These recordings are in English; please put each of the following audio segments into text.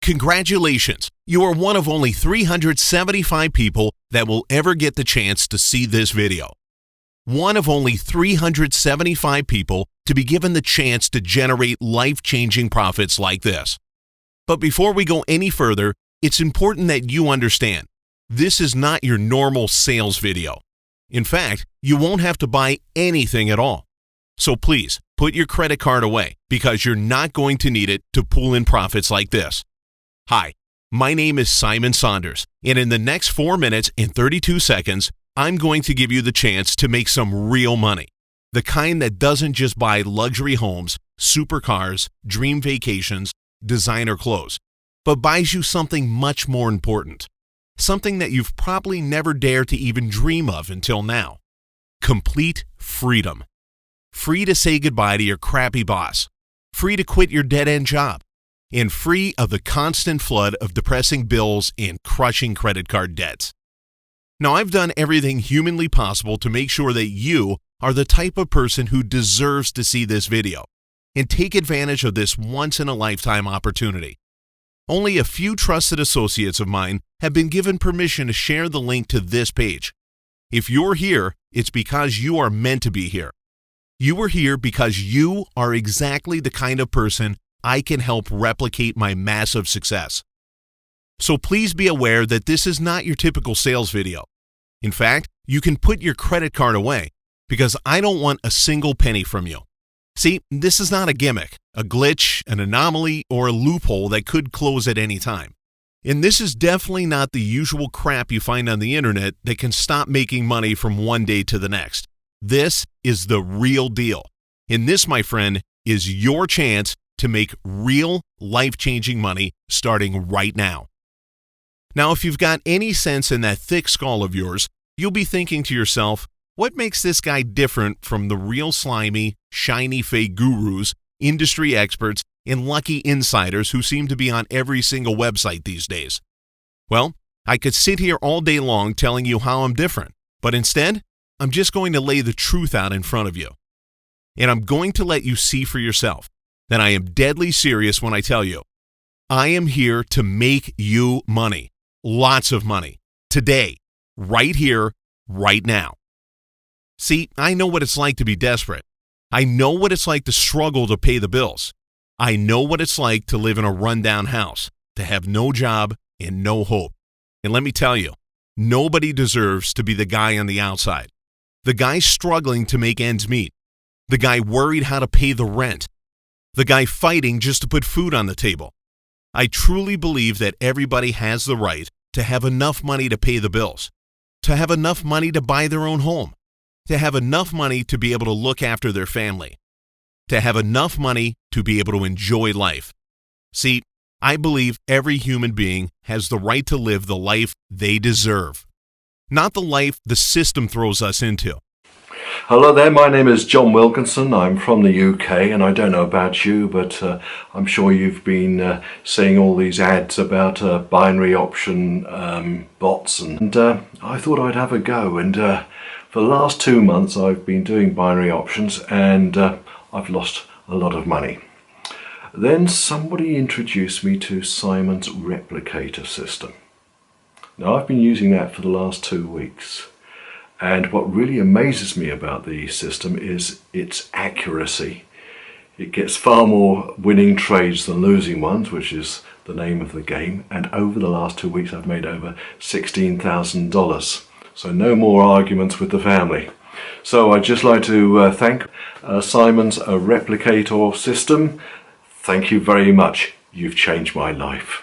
Congratulations! You are one of only 375 people that will ever get the chance to see this video. One of only 375 people to be given the chance to generate life-changing profits like this. But before we go any further, it's important that you understand, this is not your normal sales video. In fact, you won't have to buy anything at all. So please, put your credit card away because you're not going to need it to pull in profits like this. Hi, my name is Simon Saunders, and in the next 4 minutes and 32 seconds, I'm going to give you the chance to make some real money. The kind that doesn't just buy luxury homes, supercars, dream vacations, designer clothes, but buys you something much more important. Something that you've probably never dared to even dream of until now. Complete freedom. Free to say goodbye to your crappy boss. Free to quit your dead-end job. And free of the constant flood of depressing bills and crushing credit card debts. Now, I've done everything humanly possible to make sure that you are the type of person who deserves to see this video and take advantage of this once-in-a-lifetime opportunity. Only a few trusted associates of mine have been given permission to share the link to this page. If you're here, it's because you are meant to be here. You are here because you are exactly the kind of person I can help replicate my massive success. So please be aware that this is not your typical sales video. In fact, you can put your credit card away because I don't want a single penny from you. See, this is not a gimmick, a glitch, an anomaly, or a loophole that could close at any time. And this is definitely not the usual crap you find on the internet that can stop making money from one day to the next. This is the real deal. And this, my friend, is your chance to make real life-changing money starting right now. Now, if you've got any sense in that thick skull of yours, you'll be thinking to yourself, what makes this guy different from the real slimy, shiny fake gurus, industry experts, and lucky insiders who seem to be on every single website these days? Well, I could sit here all day long telling you how I'm different, but instead, I'm just going to lay the truth out in front of you. And I'm going to let you see for yourself that I am deadly serious when I tell you, I am here to make you money, lots of money, today, right here, right now. See, I know what it's like to be desperate. I know what it's like to struggle to pay the bills. I know what it's like to live in a rundown house, to have no job and no hope. And let me tell you, nobody deserves to be the guy on the outside, the guy struggling to make ends meet, the guy worried how to pay the rent, the guy fighting just to put food on the table. I truly believe that everybody has the right to have enough money to pay the bills, to have enough money to buy their own home, to have enough money to be able to look after their family, to have enough money to be able to enjoy life. See, I believe every human being has the right to live the life they deserve, not the life the system throws us into. Hello there, my name is John Wilkinson. I'm from the UK, and I don't know about you, but I'm sure you've been seeing all these ads about binary option bots, and I thought I'd have a go. And for the last 2 months I've been doing binary options, and I've lost a lot of money. Then somebody introduced me to Simon's replicator system. Now, I've been using that for the last 2 weeks. And what really amazes me about the system is its accuracy. It gets far more winning trades than losing ones, which is the name of the game. And over the last 2 weeks, I've made over $16,000. So no more arguments with the family. So I'd just like to thank Simon's replicator system. Thank you very much. You've changed my life.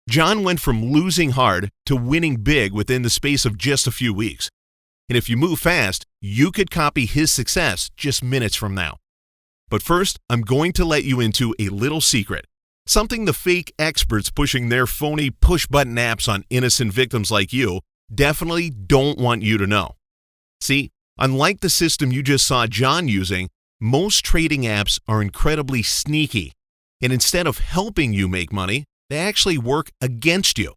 John went from losing hard to winning big within the space of just a few weeks. And if you move fast, you could copy his success just minutes from now. But first, I'm going to let you into a little secret, something the fake experts pushing their phony push-button apps on innocent victims like you definitely don't want you to know. See, unlike the system you just saw John using, most trading apps are incredibly sneaky, and instead of helping you make money, they actually work against you,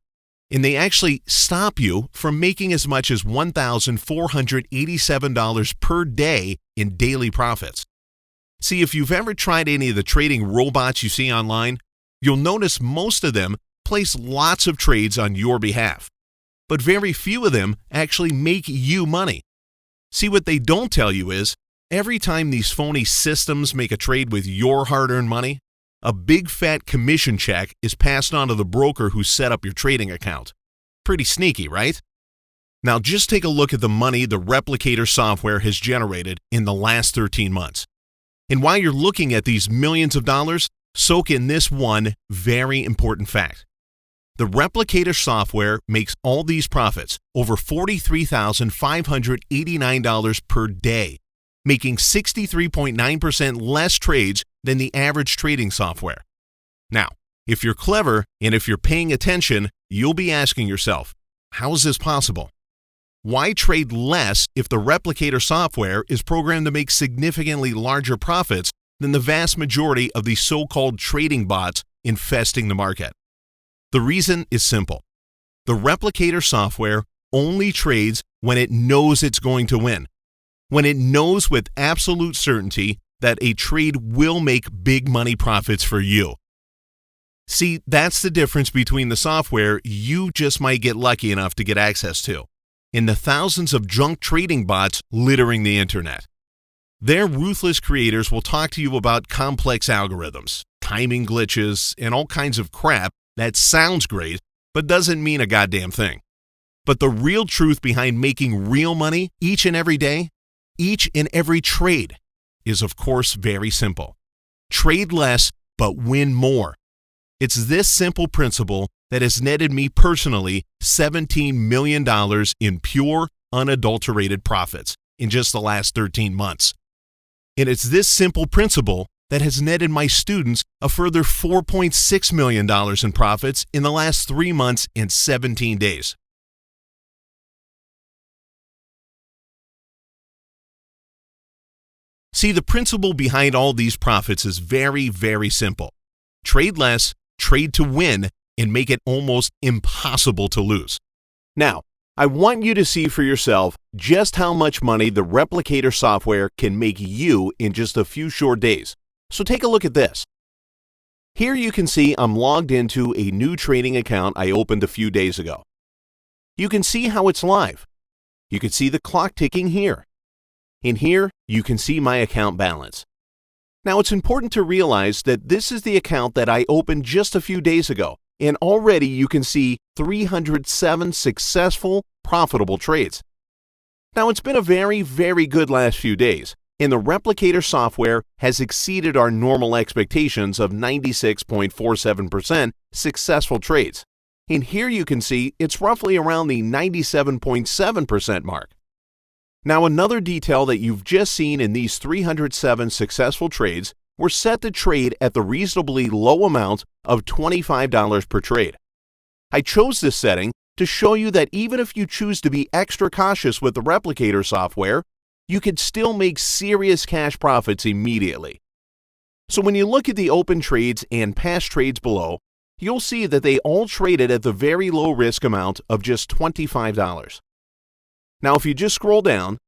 and they actually stop you from making as much as $1,487 per day in daily profits. See, if you've ever tried any of the trading robots you see online, You'll notice most of them place lots of trades on your behalf, but very few of them actually make you money. See, what they don't tell you is, every time these phony systems make a trade with your hard-earned money, a big fat commission check is passed on to the broker who set up your trading account. Pretty sneaky, right? Now just take a look at the money the Replicator software has generated in the last 13 months. And while you're looking at these millions of dollars, soak in this one very important fact. The Replicator software makes all these profits over $43,589 per day, making 63.9% less trades than the average trading software. Now, if you're clever and if you're paying attention, you'll be asking yourself, how is this possible? Why trade less if the Replicator software is programmed to make significantly larger profits than the vast majority of the so-called trading bots infesting the market? The reason is simple. The Replicator software only trades when it knows it's going to win, when it knows with absolute certainty that a trade will make big money profits for you. See, that's the difference between the software you just might get lucky enough to get access to, and the thousands of junk trading bots littering the internet. Their ruthless creators will talk to you about complex algorithms, timing glitches, and all kinds of crap that sounds great, but doesn't mean a goddamn thing. But the real truth behind making real money each and every day, each and every trade, is of course very simple. Trade less, but win more. It's this simple principle that has netted me personally $17 million in pure, unadulterated profits in just the last 13 months. And it's this simple principle that has netted my students a further $4.6 million in profits in the last 3 months and 17 days. See, the principle behind all these profits is very, very simple. Trade less, trade to win, and make it almost impossible to lose. Now, I want you to see for yourself just how much money the Replicator software can make you in just a few short days. So take a look at this. Here you can see I'm logged into a new trading account I opened a few days ago. You can see how it's live. You can see the clock ticking here. In here, you can see my account balance. Now, it's important to realize that this is the account that I opened just a few days ago, and already you can see 307 successful, profitable trades. Now, it's been a very, very good last few days, and the Replicator software has exceeded our normal expectations of 96.47% successful trades. And here you can see it's roughly around the 97.7% mark. Now, another detail that you've just seen in these 307 successful trades were set to trade at the reasonably low amount of $25 per trade. I chose this setting to show you that even if you choose to be extra cautious with the Replicator software, you could still make serious cash profits immediately. So when you look at the open trades and past trades below, you'll see that they all traded at the very low risk amount of just $25. Now, if you just scroll down,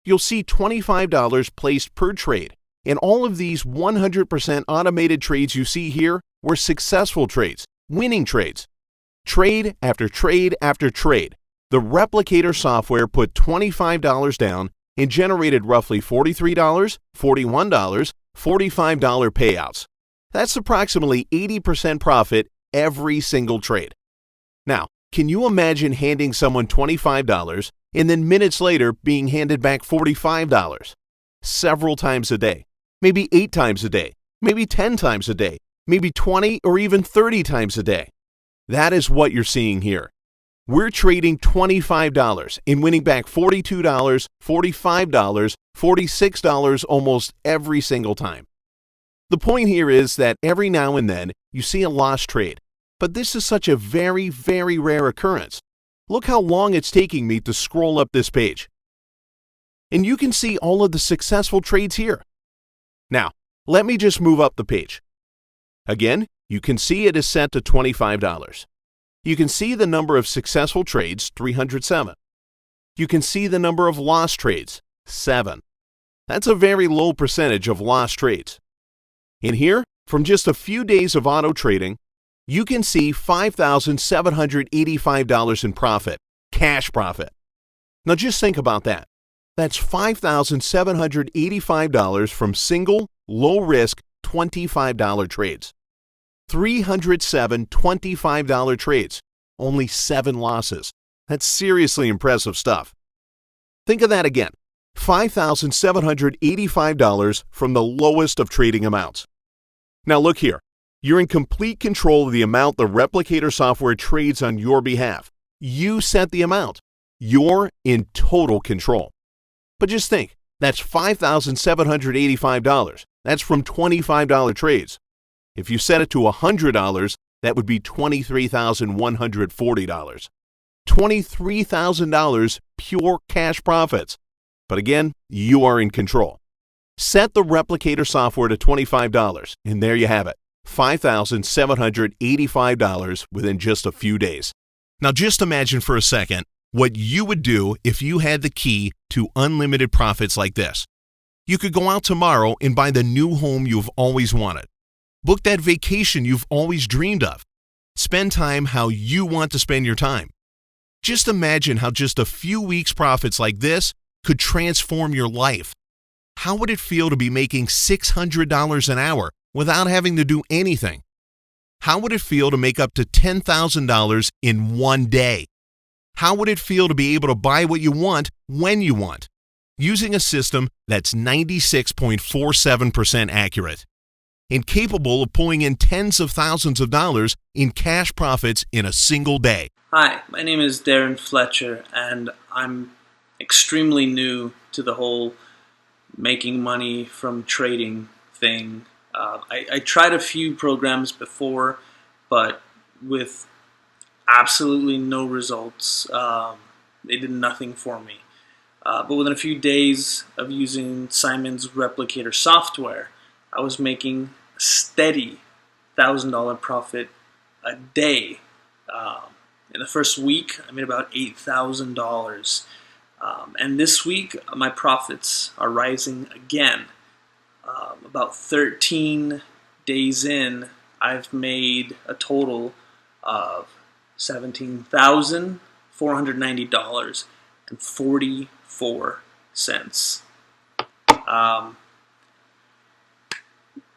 you'll see $25 placed per trade, and all of these 100% automated trades you see here were successful trades, winning trades. Trade after trade after trade, the Replicator software put $25 down and generated roughly $43, $41, $45 payouts. That's approximately 80% profit every single trade. Now, can you imagine handing someone $25 and then minutes later being handed back $45? Several times a day, maybe 8 times a day, maybe 10 times a day, maybe 20 or even 30 times a day. That is what you're seeing here. We're trading $25 and winning back $42, $45, $46 almost every single time. The point here is that every now and then you see a lost trade, but this is such a very, very rare occurrence. Look how long it's taking me to scroll up this page. And you can see all of the successful trades here. Now, let me just move up the page. Again, you can see it is set to $25. You can see the number of successful trades, 307. You can see the number of lost trades, 7. That's a very low percentage of lost trades. In here, From just a few days of auto trading, you can see $5,785 in profit, cash profit. Now just think about that. That's $5,785 from single, low-risk $25 trades. 307 $25 trades, only 7 losses. That's seriously impressive stuff. Think of that again. $5,785 from the lowest of trading amounts. Now look here. You're in complete control of the amount the replicator software trades on your behalf. You set the amount. You're in total control. But just think, that's $5,785. That's from $25 trades. If you set it to $100, that would be $23,140. $23,000 pure cash profits. But again, you are in control. Set the replicator software to $25, and there you have it. $5,785 within just a few days. Now just imagine for a second what you would do if you had the key to unlimited profits like this. You could go out tomorrow and buy the new home you've always wanted. Book that vacation you've always dreamed of. Spend time how you want to spend your time. Just imagine how just a few weeks' profits like this could transform your life. How would it feel to be making $600 an hour without having to do anything? How would it feel to make up to $10,000 in one day? How would it feel to be able to buy what you want when you want, using a system that's 96.47% accurate and capable of pulling in tens of thousands of dollars in cash profits in a single day? Hi, my name is Darren Fletcher, and I'm extremely new to the whole making money from trading thing. I tried a few programs before, but with absolutely no results. They did nothing for me. But within a few days of using Simon's replicator software, I was making a steady $1,000 profit a day. In the first week, I made about $8,000. And this week, my profits are rising again. About 13 days in, I've made a total of $17,490.44.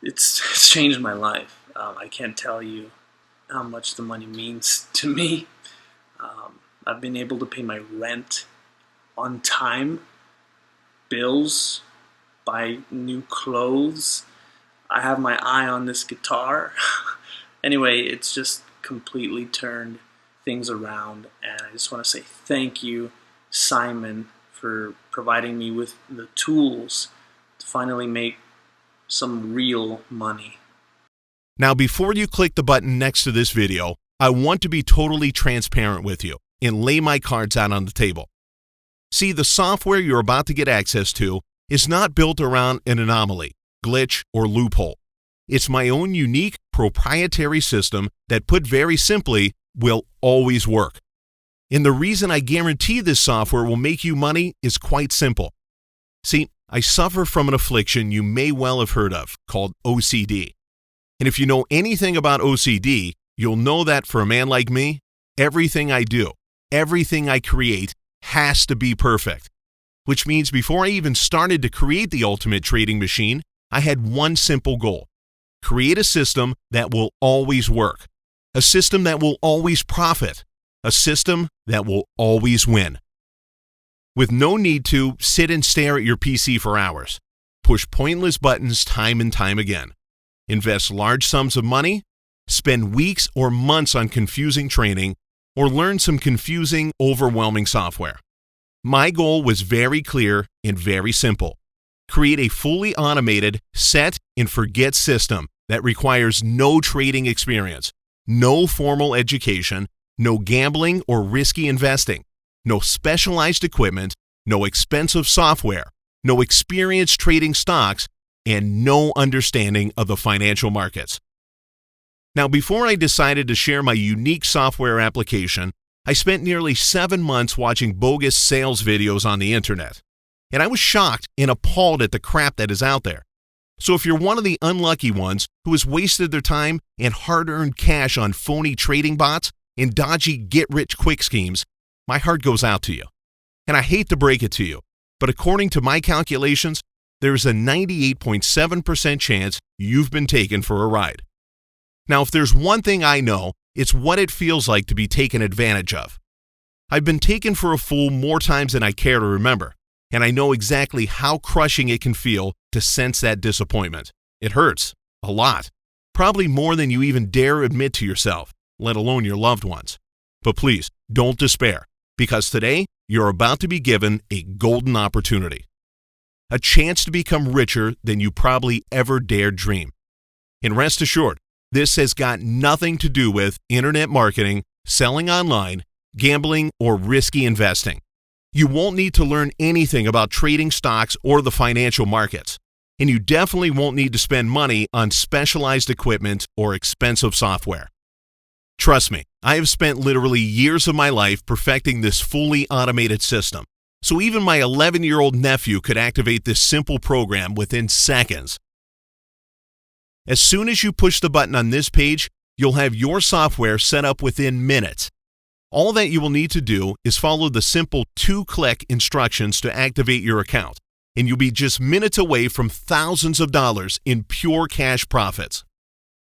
It's changed my life. I can't tell you how much the money means to me. I've been able to pay my rent on time, bills, buy new clothes. I have my eye on this guitar. Anyway, it's just completely turned things around, and I just want to say thank you, Simon, for providing me with the tools to finally make some real money. Now, before you click the button next to this video, I want to be totally transparent with you and lay my cards out on the table. See, the software you're about to get access to is not built around an anomaly, glitch, or loophole. It's my own unique proprietary system that, put very simply, will always work. And the reason I guarantee this software will make you money is quite simple. See, I suffer from an affliction you may well have heard of called OCD. And if you know anything about OCD, you'll know that for a man like me, everything I do, everything I create has to be perfect. Which means before I even started to create the ultimate trading machine, I had one simple goal: create a system that will always work, a system that will always profit, a system that will always win. With no need to sit and stare at your PC for hours, push pointless buttons time and time again, invest large sums of money, spend weeks or months on confusing training, or learn some confusing, overwhelming software. My goal was very clear and very simple: create a fully automated, set and forget system that requires no trading experience, no formal education, no gambling or risky investing, no specialized equipment, no expensive software, no experience trading stocks, and no understanding of the financial markets. Now, before I decided to share my unique software application, I spent nearly 7 months watching bogus sales videos on the internet. And I was shocked and appalled at the crap that is out there. So if you're one of the unlucky ones who has wasted their time and hard-earned cash on phony trading bots and dodgy get-rich-quick schemes, my heart goes out to you. And I hate to break it to you, but according to my calculations, there's a 98.7% chance you've been taken for a ride. Now, if there's one thing I know, it's what it feels like to be taken advantage of. I've been taken for a fool more times than I care to remember, and I know exactly how crushing it can feel to sense that disappointment. It hurts, a lot, probably more than you even dare admit to yourself, let alone your loved ones. But please, don't despair, because today you're about to be given a golden opportunity. A chance to become richer than you probably ever dared dream. And rest assured, this has got nothing to do with internet marketing, selling online, gambling, or risky investing. You won't need to learn anything about trading stocks or the financial markets. And you definitely won't need to spend money on specialized equipment or expensive software. Trust me, I have spent literally years of my life perfecting this fully automated system. So even my 11-year-old nephew could activate this simple program within seconds. As soon as you push the button on this page, you'll have your software set up within minutes. All that you will need to do is follow the simple 2-click instructions to activate your account, and you'll be just minutes away from thousands of dollars in pure cash profits.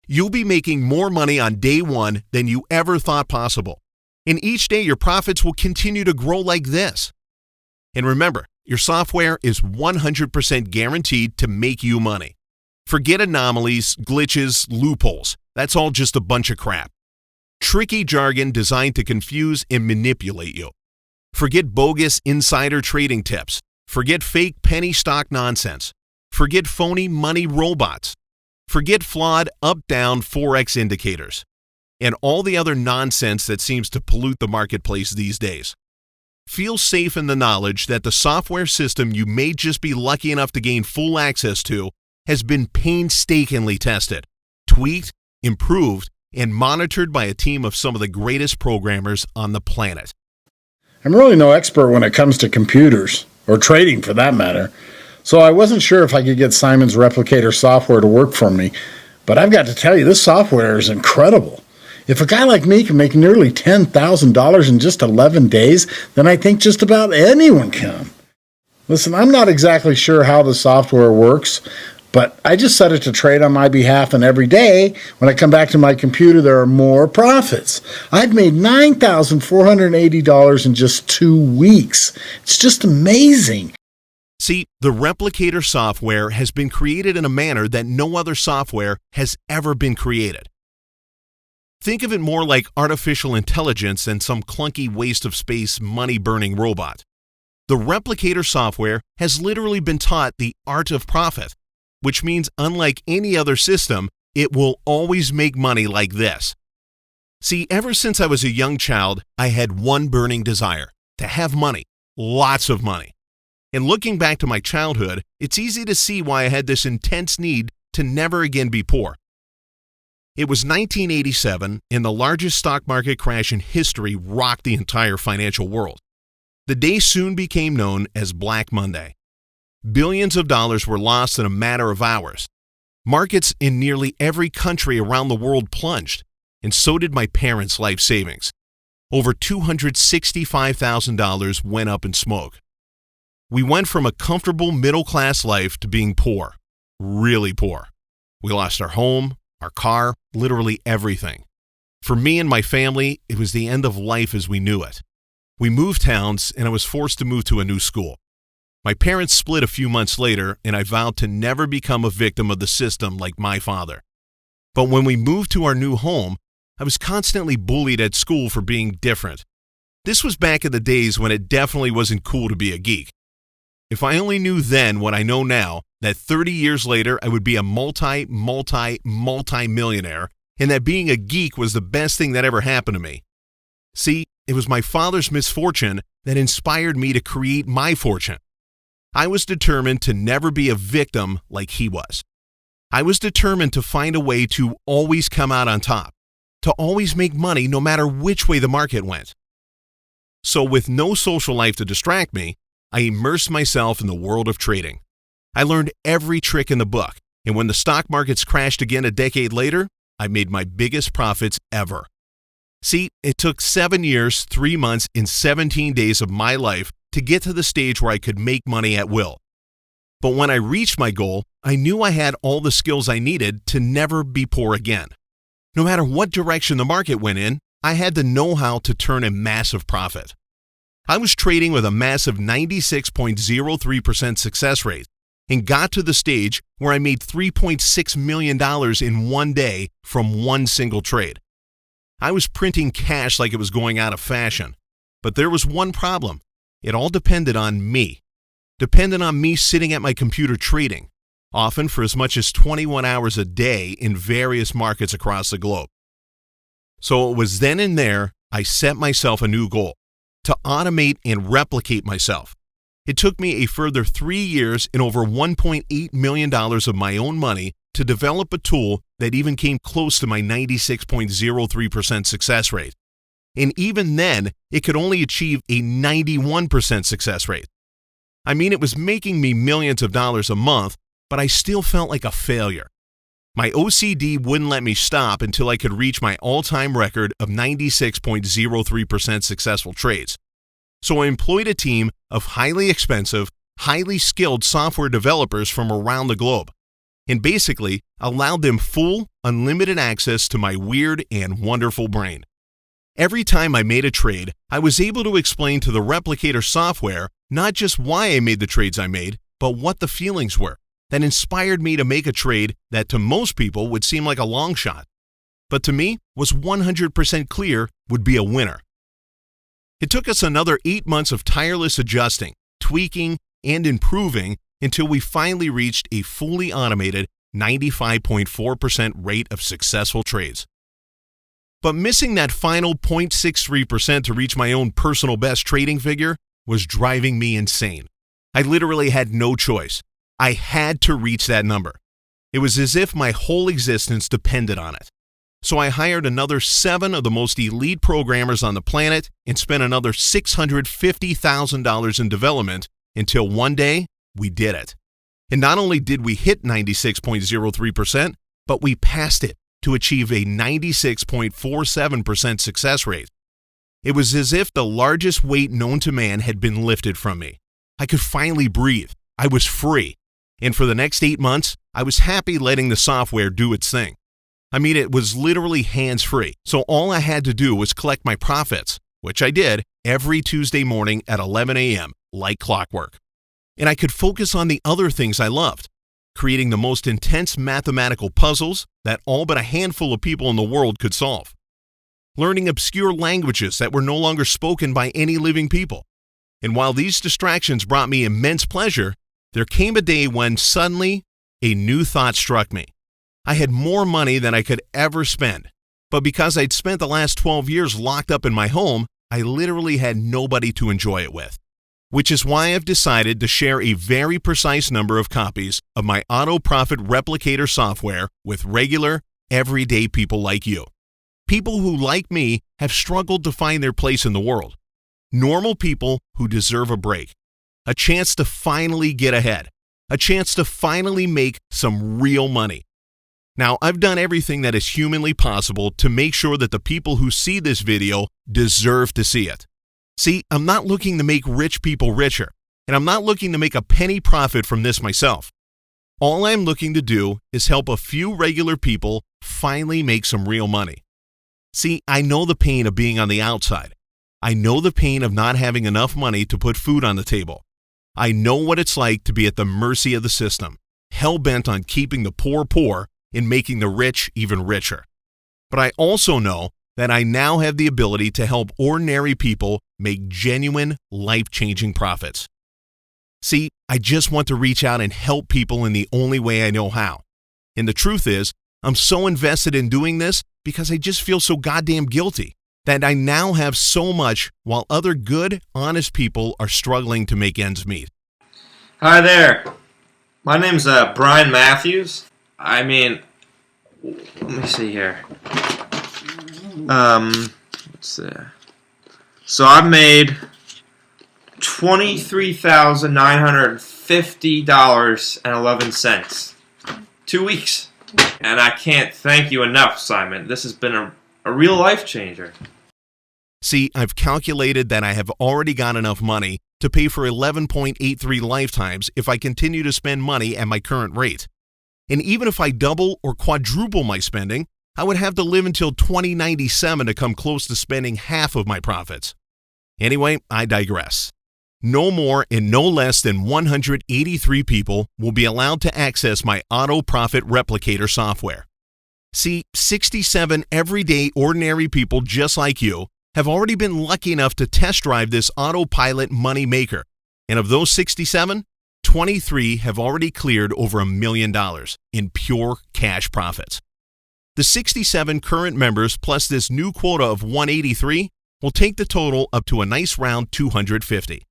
You'll be making more money on day one than you ever thought possible, and each day your profits will continue to grow like this. And remember, your software is 100% guaranteed to make you money. Forget anomalies, glitches, loopholes. That's all just a bunch of crap. Tricky jargon designed to confuse and manipulate you. Forget bogus insider trading tips. Forget fake penny stock nonsense. Forget phony money robots. Forget flawed up-down Forex indicators. And all the other nonsense that seems to pollute the marketplace these days. Feel safe in the knowledge that the software system you may just be lucky enough to gain full access to has been painstakingly tested, tweaked, improved, and monitored by a team of some of the greatest programmers on the planet. I'm really no expert when it comes to computers, or trading for that matter, so I wasn't sure if I could get Simon's replicator software to work for me, but I've got to tell you, this software is incredible. If a guy like me can make nearly $10,000 in just 11 days, then I think just about anyone can. Listen, I'm not exactly sure how the software works, but I just set it to trade on my behalf, and every day, when I come back to my computer, there are more profits. I've made $9,480 in just 2 weeks. It's just amazing. See, the replicator software has been created in a manner that no other software has ever been created. Think of it more like artificial intelligence than some clunky waste of space money-burning robot. The replicator software has literally been taught the art of profit, which means unlike any other system, it will always make money like this. See, ever since I was a young child, I had one burning desire: to have money, lots of money. And looking back to my childhood, it's easy to see why I had this intense need to never again be poor. It was 1987, and the largest stock market crash in history rocked the entire financial world. The day soon became known as Black Monday. Billions of dollars were lost in a matter of hours. Markets in nearly every country around the world plunged, and so did my parents' life savings. Over $265,000 went up in smoke. We went from a comfortable middle-class life to being poor, really poor. We lost our home, our car, literally everything. For me and my family, it was the end of life as we knew it. We moved towns, and I was forced to move to a new school. My parents split a few months later, and I vowed to never become a victim of the system like my father. But when we moved to our new home, I was constantly bullied at school for being different. This was back in the days when it definitely wasn't cool to be a geek. If I only knew then what I know now, that 30 years later I would be a multi-millionaire, and that being a geek was the best thing that ever happened to me. See, it was my father's misfortune that inspired me to create my fortune. I was determined to never be a victim like he was. I was determined to find a way to always come out on top, to always make money no matter which way the market went. So with no social life to distract me, I immersed myself in the world of trading. I learned every trick in the book, And when the stock markets crashed again a decade later, I made my biggest profits ever. See, it took 7 years, 3 months, and 17 days of my life to get to the stage where I could make money at will. But when I reached my goal, I knew I had all the skills I needed to never be poor again. No matter what direction the market went in, I had the know-how to turn a massive profit. I was trading with a massive 96.03% success rate and got to the stage where I made $3.6 million in one day from one single trade. I was printing cash like it was going out of fashion. But there was one problem. It all depended on me. Depended on me sitting at my computer trading, often for as much as 21 hours a day in various markets across the globe. So it was then and there I set myself a new goal, to automate and replicate myself. It took me a further 3 years and over $1.8 million of my own money to develop a tool that even came close to my 96.03% success rate. And even then, it could only achieve a 91% success rate. I mean, it was making me millions of dollars a month, but I still felt like a failure. My OCD wouldn't let me stop until I could reach my all-time record of 96.03% successful trades. So I employed a team of highly expensive, highly skilled software developers from around the globe, and basically allowed them full, unlimited access to my weird and wonderful brain. Every time I made a trade, I was able to explain to the replicator software not just why I made the trades I made, but what the feelings were that inspired me to make a trade that to most people would seem like a long shot, but to me was 100% clear would be a winner. It took us another 8 months of tireless adjusting, tweaking, and improving until we finally reached a fully automated 95.4% rate of successful trades. But missing that final 0.63% to reach my own personal best trading figure was driving me insane. I literally had no choice. I had to reach that number. It was as if my whole existence depended on it. So I hired another 7 of the most elite programmers on the planet and spent another $650,000 in development until one day we did it. And not only did we hit 96.03%, but we passed it to achieve a 96.47% success rate. It was as if the largest weight known to man had been lifted from me. I could finally breathe. I was free. And for the next 8 months, I was happy letting the software do its thing. I mean, it was literally hands-free, so all I had to do was collect my profits, which I did every Tuesday morning at 11 a.m., like clockwork. And I could focus on the other things I loved, creating the most intense mathematical puzzles that all but a handful of people in the world could solve, learning obscure languages that were no longer spoken by any living people. And while these distractions brought me immense pleasure, there came a day when suddenly a new thought struck me. I had more money than I could ever spend, but because I'd spent the last 12 years locked up in my home, I literally had nobody to enjoy it with. Which is why I've decided to share a very precise number of copies of my Auto Profit Replicator software with regular, everyday people like you. People who, like me, have struggled to find their place in the world. Normal people who deserve a break. A chance to finally get ahead. A chance to finally make some real money. Now, I've done everything that is humanly possible to make sure that the people who see this video deserve to see it. See, I'm not looking to make rich people richer, and I'm not looking to make a penny profit from this myself. All I'm looking to do is help a few regular people finally make some real money. See, I know the pain of being on the outside. I know the pain of not having enough money to put food on the table. I know what it's like to be at the mercy of the system, hell-bent on keeping the poor poor and making the rich even richer. But I also know that I now have the ability to help ordinary people make genuine, life-changing profits. See, I just want to reach out and help people in the only way I know how. And the truth is, I'm so invested in doing this because I just feel so goddamn guilty that I now have so much while other good, honest people are struggling to make ends meet. Hi there. My name's Brian Matthews. Let me see here. Let's see. So I've made $23,950.11 2 weeks. And I can't thank you enough, Simon. This has been a real life changer. See, I've calculated that I have already got enough money to pay for 11.83 lifetimes if I continue to spend money at my current rate. And even if I double or quadruple my spending, I would have to live until 2097 to come close to spending half of my profits. Anyway, I digress. No more and no less than 183 people will be allowed to access my Auto Profit Replicator software. See, 67 everyday ordinary people just like you have already been lucky enough to test drive this autopilot money maker. And of those 67, 23 have already cleared over $1 million in pure cash profits. The 67 current members plus this new quota of 183 will take the total up to a nice round 250.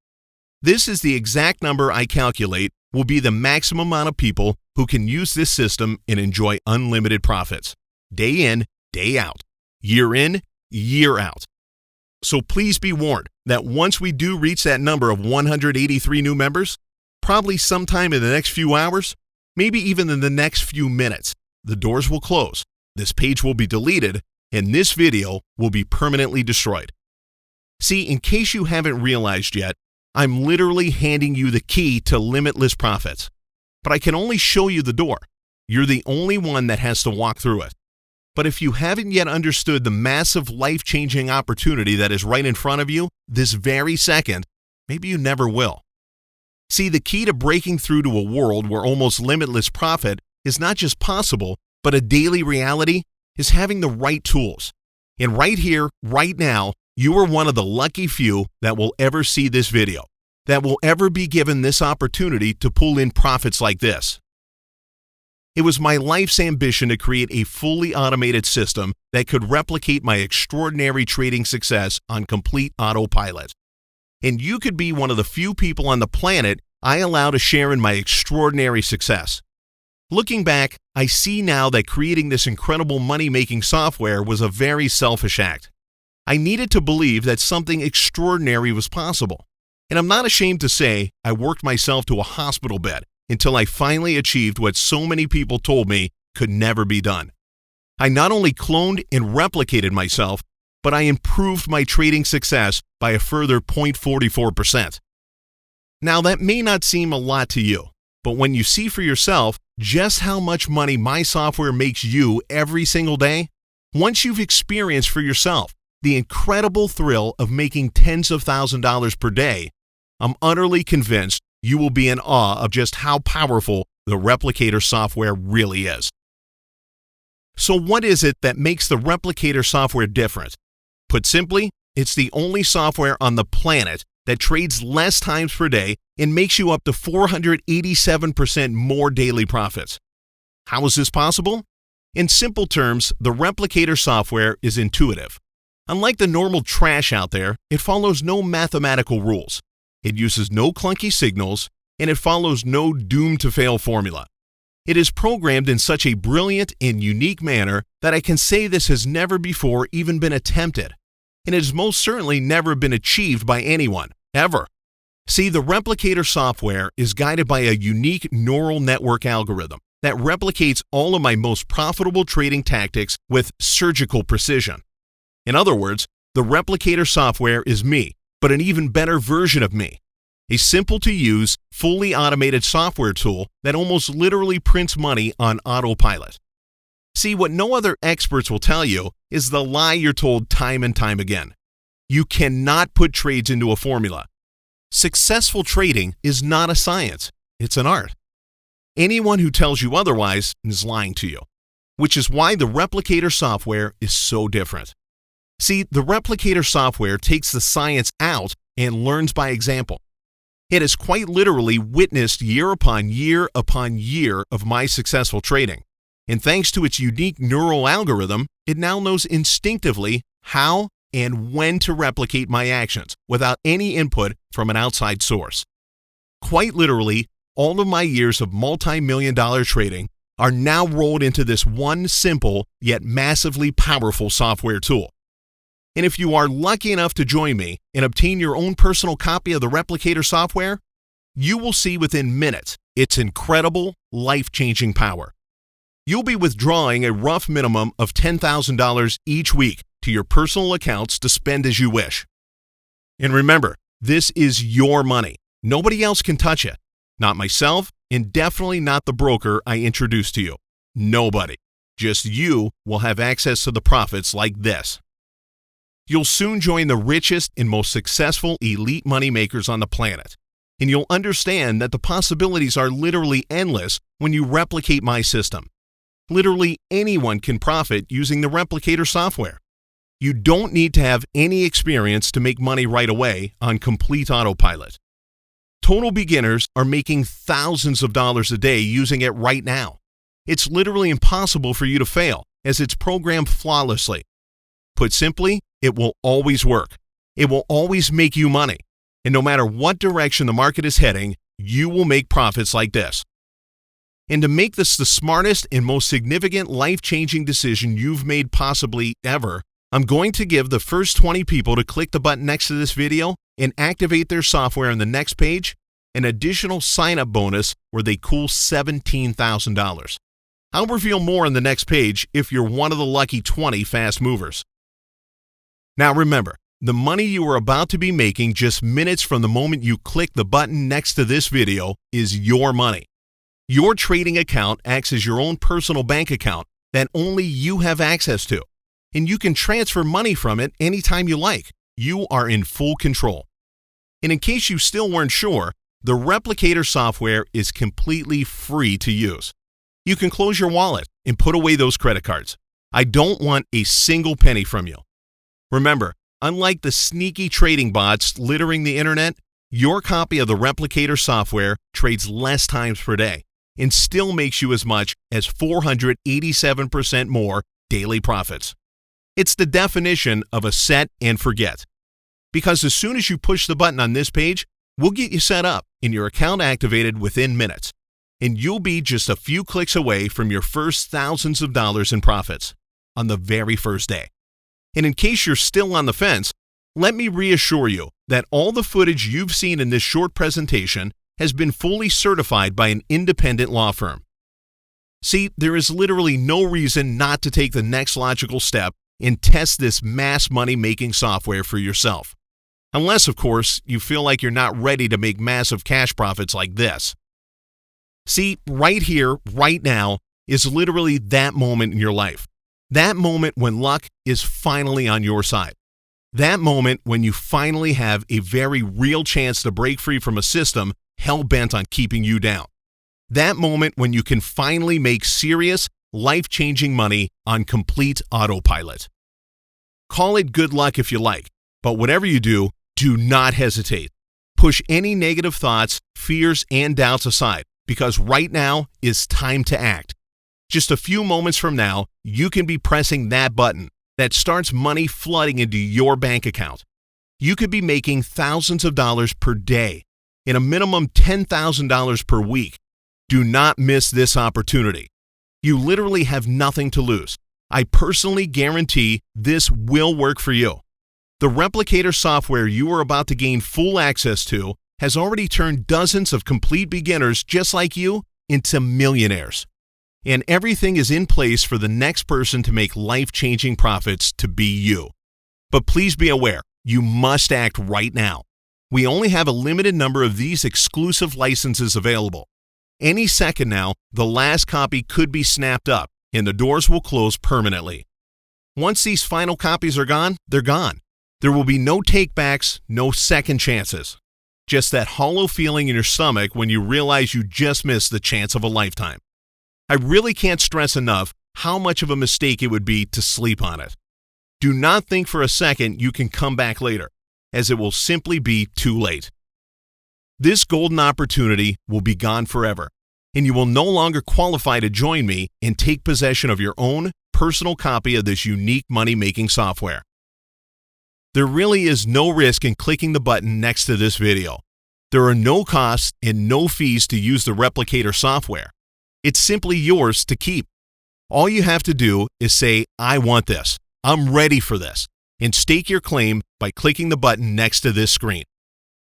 This is the exact number I calculate will be the maximum amount of people who can use this system and enjoy unlimited profits, day in, day out, year in, year out. So please be warned that once we do reach that number of 183 new members, probably sometime in the next few hours, maybe even in the next few minutes, the doors will close, this page will be deleted, and this video will be permanently destroyed. See, in case you haven't realized yet, I'm literally handing you the key to limitless profits. But I can only show you the door. You're the only one that has to walk through it. But if you haven't yet understood the massive life-changing opportunity that is right in front of you this very second, maybe you never will. See, the key to breaking through to a world where almost limitless profit is not just possible, but a daily reality is having the right tools. And right here, right now, you are one of the lucky few that will ever see this video, that will ever be given this opportunity to pull in profits like this. It was my life's ambition to create a fully automated system that could replicate my extraordinary trading success on complete autopilot. And you could be one of the few people on the planet I allow to share in my extraordinary success. Looking back, I see now that creating this incredible money-making software was a very selfish act. I needed to believe that something extraordinary was possible. And I'm not ashamed to say I worked myself to a hospital bed until I finally achieved what so many people told me could never be done. I not only cloned and replicated myself, but I improved my trading success by a further 0.44%. Now that may not seem a lot to you, but when you see for yourself just how much money my software makes you every single day, once you've experienced for yourself the incredible thrill of making tens of thousands of dollars per day, I'm utterly convinced you will be in awe of just how powerful the Replicator software really is. So what is it that makes the Replicator software different? Put simply, it's the only software on the planet that trades less times per day and makes you up to 487% more daily profits. How is this possible? In simple terms, the Replicator software is intuitive. Unlike the normal trash out there, it follows no mathematical rules. It uses no clunky signals, and it follows no doomed-to-fail formula. It is programmed in such a brilliant and unique manner that I can say this has never before even been attempted, and it has most certainly never been achieved by anyone, ever. See, the Replicator software is guided by a unique neural network algorithm that replicates all of my most profitable trading tactics with surgical precision. In other words, the Replicator software is me, but an even better version of me. A simple-to-use, fully automated software tool that almost literally prints money on autopilot. See, what no other experts will tell you is the lie you're told time and time again. You cannot put trades into a formula. Successful trading is not a science, it's an art. Anyone who tells you otherwise is lying to you, which is why the Replicator software is so different. See, the Replicator software takes the science out and learns by example. It has quite literally witnessed year upon year upon year of my successful trading. And thanks to its unique neural algorithm, it now knows instinctively how and when to replicate my actions without any input from an outside source. Quite literally, all of my years of multi-million-dollar trading are now rolled into this one simple yet massively powerful software tool. And if you are lucky enough to join me and obtain your own personal copy of the Replicator software, you will see within minutes its incredible, life-changing power. You'll be withdrawing a rough minimum of $10,000 each week to your personal accounts to spend as you wish. And remember, this is your money. Nobody else can touch it. Not myself, and definitely not the broker I introduced to you. Nobody. Just you will have access to the profits like this. You'll soon join the richest and most successful elite money makers on the planet. And you'll understand that the possibilities are literally endless when you replicate my system. Literally anyone can profit using the replicator software. You don't need to have any experience to make money right away on complete autopilot. Total beginners are making thousands of dollars a day using it right now. It's literally impossible for you to fail, as it's programmed flawlessly. Put simply, it will always work. It will always make you money. And no matter what direction the market is heading, you will make profits like this. And to make this the smartest and most significant life-changing decision you've made possibly ever, I'm going to give the first 20 people to click the button next to this video and activate their software on the next page an additional sign-up bonus where they cool $17,000. I'll reveal more on the next page if you're one of the lucky 20 fast movers. Now remember, the money you are about to be making just minutes from the moment you click the button next to this video is your money. Your trading account acts as your own personal bank account that only you have access to, and you can transfer money from it anytime you like. You are in full control. And in case you still weren't sure, the replicator software is completely free to use. You can close your wallet and put away those credit cards. I don't want a single penny from you. Remember, unlike the sneaky trading bots littering the internet, your copy of the replicator software trades less times per day and still makes you as much as 487% more daily profits. It's the definition of a set and forget. Because as soon as you push the button on this page, we'll get you set up and your account activated within minutes. And you'll be just a few clicks away from your first thousands of dollars in profits on the very first day. And in case you're still on the fence, let me reassure you that all the footage you've seen in this short presentation has been fully certified by an independent law firm. See, there is literally no reason not to take the next logical step and test this mass money-making software for yourself. Unless, of course, you feel like you're not ready to make massive cash profits like this. See, right here, right now, is literally that moment in your life. That moment when luck is finally on your side. That moment when you finally have a very real chance to break free from a system hell-bent on keeping you down. That moment when you can finally make serious, life-changing money on complete autopilot. Call it good luck if you like, but whatever you do not hesitate. Push any negative thoughts, fears, and doubts aside, because right now is time to act. Just a few moments from now, you can be pressing that button that starts money flooding into your bank account. You could be making thousands of dollars per day and a minimum $10,000 per week. Do not miss this opportunity. You literally have nothing to lose. I personally guarantee this will work for you. The replicator software you are about to gain full access to has already turned dozens of complete beginners just like you into millionaires. And everything is in place for the next person to make life-changing profits to be you. But please be aware, you must act right now. We only have a limited number of these exclusive licenses available. Any second now, the last copy could be snapped up and the doors will close permanently. Once these final copies are gone, they're gone. There will be no takebacks, no second chances. Just that hollow feeling in your stomach when you realize you just missed the chance of a lifetime. I really can't stress enough how much of a mistake it would be to sleep on it. Do not think for a second you can come back later, as it will simply be too late. This golden opportunity will be gone forever, and you will no longer qualify to join me and take possession of your own personal copy of this unique money-making software. There really is no risk in clicking the button next to this video. There are no costs and no fees to use the replicator software. It's simply yours to keep. All you have to do is say, I want this, I'm ready for this, and stake your claim by clicking the button next to this screen.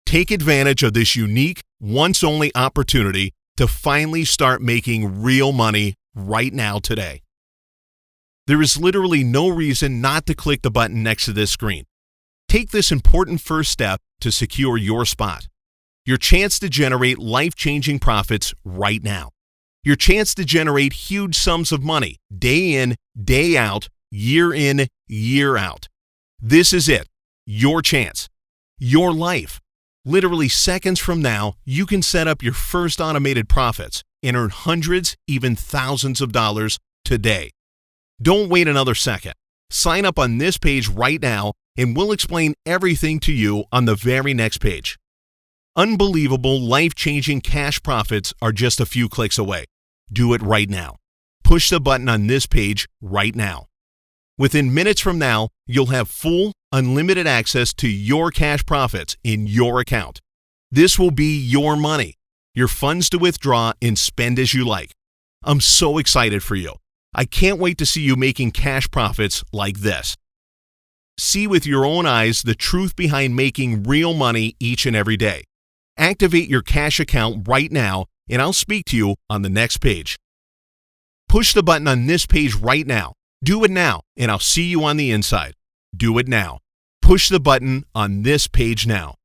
Take advantage of this unique, once-only opportunity to finally start making real money right now today. There is literally no reason not to click the button next to this screen. Take this important first step to secure your spot. Your chance to generate life-changing profits right now. Your chance to generate huge sums of money day in, day out, year in, year out. This is it. Your chance. Your life. Literally seconds from now, you can set up your first automated profits and earn hundreds, even thousands of dollars today. Don't wait another second. Sign up on this page right now and we'll explain everything to you on the very next page. Unbelievable, life-changing cash profits are just a few clicks away. Do it right now. Push the button on this page right now. Within minutes from now, you'll have full, unlimited access to your cash profits in your account. This will be your money, your funds to withdraw and spend as you like. I'm so excited for you. I can't wait to see you making cash profits like this. See with your own eyes the truth behind making real money each and every day. Activate your cash account right now, and I'll speak to you on the next page. Push the button on this page right now. Do it now, and I'll see you on the inside. Do it now. Push the button on this page now.